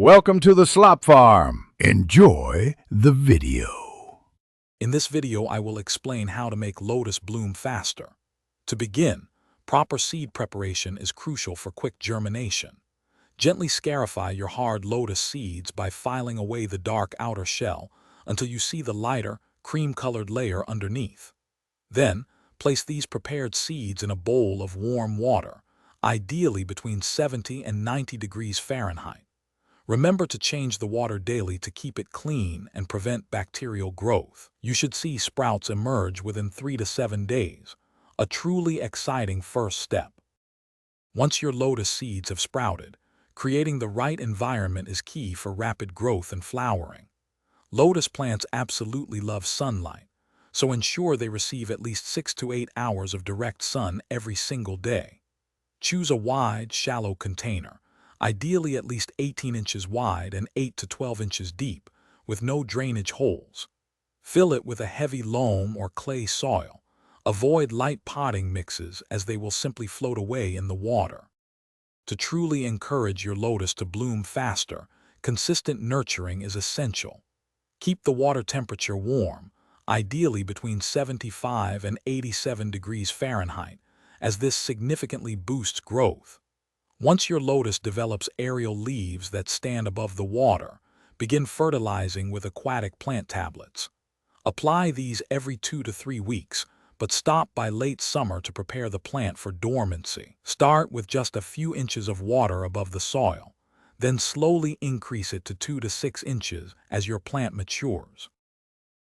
Welcome to the slop farm. Enjoy the video. In this video, I will explain how to make lotus bloom faster. To begin, proper seed preparation is crucial for quick germination. Gently scarify your hard lotus seeds by filing away the dark outer shell until you see the lighter, cream-colored layer underneath. Then, place these prepared seeds in a bowl of warm water, ideally between 70 and 90 degrees Fahrenheit. Remember to change the water daily to keep it clean and prevent bacterial growth. You should see sprouts emerge within 3 to 7 days, a truly exciting first step. Once your lotus seeds have sprouted, creating the right environment is key for rapid growth and flowering. Lotus plants absolutely love sunlight, so ensure they receive at least 6 to 8 hours of direct sun every single day. Choose a wide, shallow container, ideally at least 18 inches wide and 8 to 12 inches deep, with no drainage holes. Fill it with a heavy loam or clay soil. Avoid light potting mixes as they will simply float away in the water. To truly encourage your lotus to bloom faster, consistent nurturing is essential. Keep the water temperature warm, ideally between 75 and 87 degrees Fahrenheit, as this significantly boosts growth. Once your lotus develops aerial leaves that stand above the water, begin fertilizing with aquatic plant tablets. Apply these every 2 to 3 weeks, but stop by late summer to prepare the plant for dormancy. Start with just a few inches of water above the soil, then slowly increase it to 2 to 6 inches as your plant matures.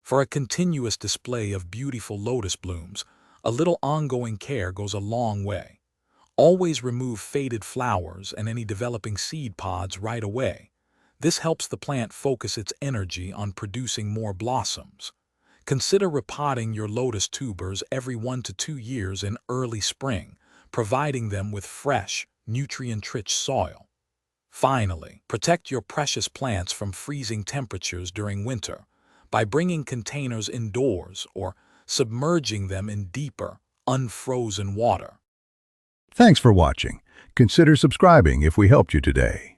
For a continuous display of beautiful lotus blooms, a little ongoing care goes a long way. Always remove faded flowers and any developing seed pods right away. This helps the plant focus its energy on producing more blossoms. Consider repotting your lotus tubers every 1 to 2 years in early spring, providing them with fresh, nutrient-rich soil. Finally, protect your precious plants from freezing temperatures during winter by bringing containers indoors or submerging them in deeper, unfrozen water. Thanks for watching. Consider subscribing if we helped you today.